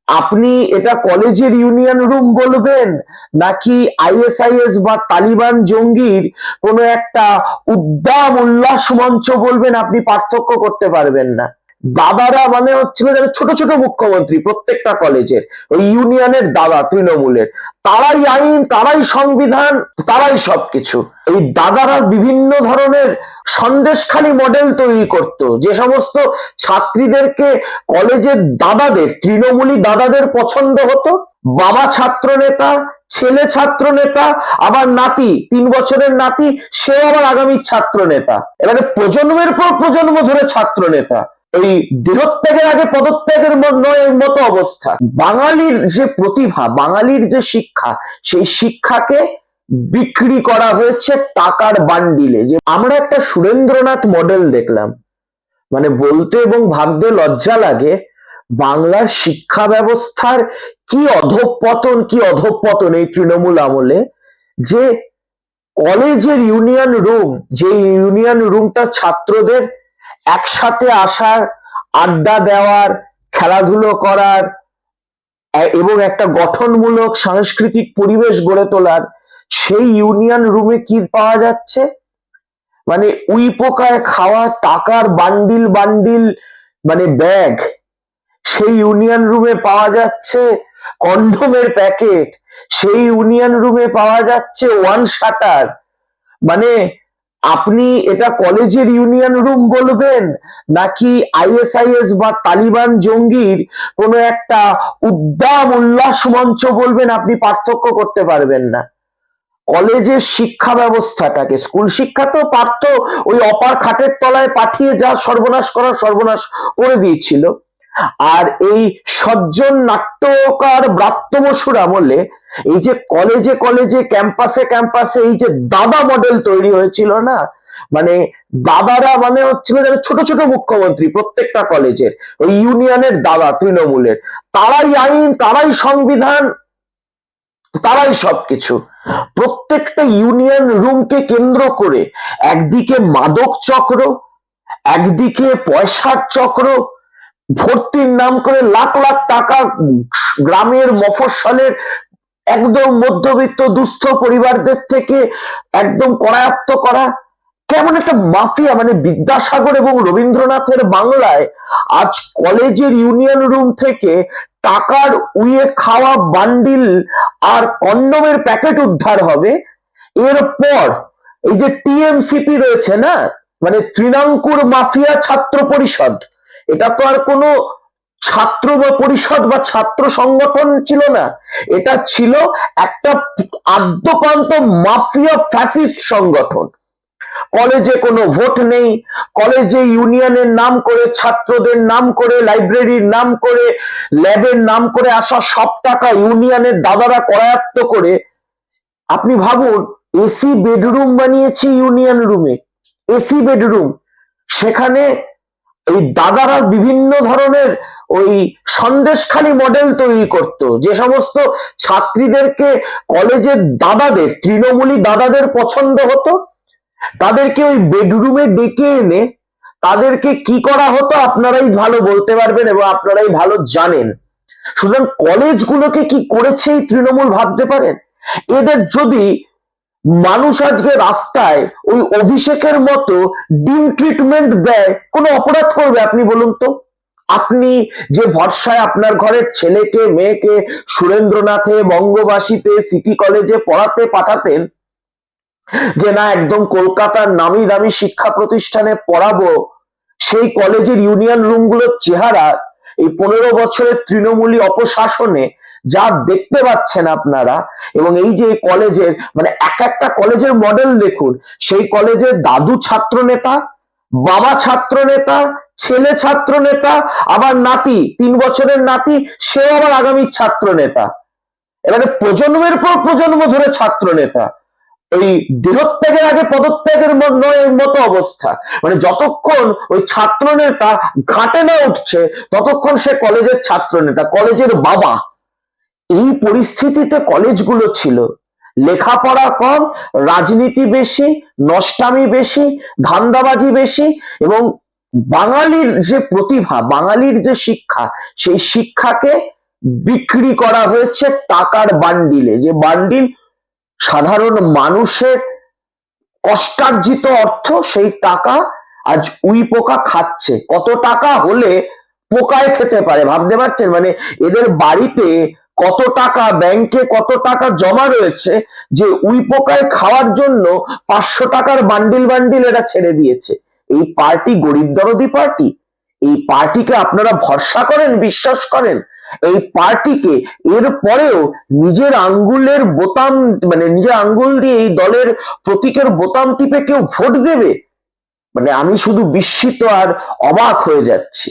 আপনি এটা কলেজের ইউনিয়ন রুম বলবেন নাকি আইএসআইএস বা তালিবান জঙ্গির কোনো একটা উদ্দাম উল্লাস মঞ্চ বলবেন, আপনি পার্থক্য করতে পারবেন না। দাদারা মানে হচ্ছিল যারা ছোট ছোট মুখ্যমন্ত্রী প্রত্যেকটা কলেজের, ওই ইউনিয়নের দাদা তৃণমূলের, তারাই আইন, তারাই সংবিধান, তারাই সবকিছু। এই দাদারা বিভিন্ন ধরনের সন্দেশখালী মডেল তৈরি করত, যে সমস্ত ছাত্রীদেরকে কলেজের দাদাদের, তৃণমূলী দাদাদের পছন্দ হতো। বাবা ছাত্র নেতা, ছেলে ছাত্র নেতা, আবার নাতি, 3 বছরের নাতি, সেও আবার আগামী ছাত্র নেতা। এবারে প্রজন্মের পর প্রজন্ম ধরে ছাত্র নেতা। এই দেহত্যাগের আগে পদত্যাগের মতো অবস্থা। বাঙালির যে প্রতিভা, বাঙালির যে শিক্ষা, সেই শিক্ষাকে বিক্রি করা হয়েছে টাকার বান্ডিলে। যে আমরা একটা সুরেন্দ্রনাথ মডেল দেখলাম, মানে বলতে এবং ভাবতে লজ্জা লাগে, বাংলার শিক্ষা ব্যবস্থার কি অধঃপতন এই তৃণমূল আমলে। যে কলেজের ইউনিয়ন রুম, যে ইউনিয়ন রুমটা ছাত্রদের একসাথে আসার, আড্ডা দেওয়ার, খেলাধুলো করার এবং একটা গঠনমূলক সাংস্কৃতিক পরিবেশ গড়ে তোলার, সেই ইউনিয়ন রুমে কি পাওয়া যাচ্ছে? মানে উই পোকায় খাওয়া টাকার বান্ডিল বান্ডিল, মানে ব্যাগ। সেই ইউনিয়ন রুমে পাওয়া যাচ্ছে কন্ডোমের প্যাকেট, সেই ইউনিয়ন রুমে পাওয়া যাচ্ছে ওয়ান শাটার। মানে আপনি এটা কলেজের ইউনিয়ন রুম বলবেন নাকি আইএসআইএস বা তালিবান জঙ্গির কোনো একটা উদ্দাম উল্লাস মঞ্চ বলবেন, আপনি পার্থক্য করতে পারবেন না। কলেজের শিক্ষা ব্যবস্থাটাকে, স্কুল শিক্ষা তো পারত ওই অপার খাটের তলায় পাঠিয়ে যা সর্বনাশ করার সর্বনাশ করে দিয়েছিল। আর এই সজ্জন নাট্যকার ব্রাত্য বসুর আমলে এই যে কলেজে কলেজে, ক্যাম্পাসে ক্যাম্পাসে এই যে দাদা মডেল তৈরি হয়েছিল না, মানে দাদারা মানে হচ্ছিল যারা ছোট ছোট মুখ্যমন্ত্রী প্রত্যেকটা কলেজের, ওই ইউনিয়নের দাদা তৃণমূলের, তারাই আইন, তারাই সংবিধান, তারাই সবকিছু। প্রত্যেকটা ইউনিয়ন রুমকে কেন্দ্র করে একদিকে মাদক চক্র, একদিকে পয়সার চক্র, ভর্তির নাম করে লাখ লাখ টাকা গ্রামের মফস্বলের একদম মধ্যবিত্ত দুস্থ পরিবারদের থেকে একদম করায়ত্ত করা। কেমন একটা মাফিয়া, মানে বিদ্যাসাগর এবং রবীন্দ্রনাথের বাংলায় আজ কলেজের ইউনিয়ন রুম থেকে টাকার উইয়ে খাওয়া বান্ডিল আর কন্ডোমের প্যাকেট উদ্ধার হবে। এরপর এই যে টিএমসিপি রয়েছে না, মানে তৃণাঙ্কুর মাফিয়া ছাত্র পরিষদ, এটা তো আর কোনো ছাত্র পরিষদ বা ছাত্র সংগঠন ছিল না, এটা ছিল একটা আদ্যপান্ত মাফিয়া ফ্যাসিস্ট সংগঠন। কলেজে কোনো ভোট নেই, কলেজে ইউনিয়নের নাম করে, ছাত্রদের নাম করে, লাইব্রেরির নাম করে, ল্যাবের নাম করে আসা সব টাকা ইউনিয়নের দাদারা করায়ত্ত করে। আপনি ভাবুন, এসি বেডরুম বানিয়েছি ইউনিয়ন রুমে, এসি বেডরুম। সেখানে এই দাদারা বিভিন্ন ধরনের ওই সন্দেশখালী মডেল তৈরি করত, যে সমস্ত ছাত্রীদেরকে কলেজের দাদাদের, তৃণমূলী দাদাদের পছন্দ হতো, তাদেরকে ওই বেডরুমে ডেকে এনে তাদেরকে কি করা হতো আপনারাই ভালো বলতে পারবেন এবং আপনারাই ভালো জানেন। সুতরাং কলেজগুলোকে কি করেছে এই তৃণমূল ভাবতে পারেন? এদের যদি মানুষ আজকে রাস্তায় ওই অভিষেকের মতো ডিম ট্রিটমেন্ট দেয়, কোনো অপরাধ করবে আপনি বলুন তো? আপনি যে ভরসায় আপনার ঘরের ছেলেকে মেয়েকে সুরেন্দ্রনাথে, বঙ্গবাসীতে, সিটি কলেজে পড়াতে পাঠাতেন, যে না একদম কলকাতার নামি দামি শিক্ষা প্রতিষ্ঠানে পড়াবো, সেই কলেজের ইউনিয়ন রুমগুলোর চেহারা এই 15 বছরের তৃণমূলী অপশাসনে যা দেখতে পাচ্ছেন আপনারা, এবং এই যে কলেজের মানে এক একটা কলেজের মডেল দেখুন, সেই কলেজের দাদু ছাত্র নেতা, বাবা ছাত্র নেতা, ছেলে ছাত্র নেতা, আবার নাতি, 3 বছরের নাতি, সেও আবার আগামী ছাত্র নেতা। এবারে প্রজন্মের পর প্রজন্ম ধরে ছাত্র নেতা। ওই দেহত্যাগের আগে পদত্যাগের মতো অবস্থা। মানে যতক্ষণ ওই ছাত্র নেতা ঘাটে না উঠছে ততক্ষণ সে কলেজের ছাত্র নেতা, কলেজের বাবা। এই পরিস্থিতিতে কলেজগুলো ছিল। লেখাপড়া কম, রাজনীতি বেশি, নষ্টামি বেশি, ধান্দাবাজি বেশি, এবং বাঙালির যে প্রতিভা, বাঙালির যে শিক্ষা, সেই শিক্ষাকে বিক্রি করা হয়েছে টাকার বান্ডিলে, যে বান্ডিল সাধারণ মানুষের কষ্টার্জিত অর্থ, সেই টাকা আজ উই পোকা খাচ্ছে। কত টাকা হলে পোকায় খেতে পারে ভাবতে পারছেন? মানে এদের বাড়িতে কত টাকা, ব্যাংকে কত টাকা জমা রয়েছে যে উই পোকায় খাওয়ার জন্য 500 টাকার বান্ডিল বান্ডিল এরা ছেড়ে দিয়েছে। এই পার্টি গরিব দরদি পার্টি? এই পার্টিকে আপনারা ভরসা করেন, বিশ্বাস করেন? এই পার্টিকে এর পরেও নিজের আঙ্গুলের বোতাম, মানে নিজের আঙ্গুল দিয়ে এই দলের প্রতীকের বোতাম টিপে কেউ ভোট দেবে? মানে আমি শুধু বিস্মিত আর অবাক হয়ে যাচ্ছি।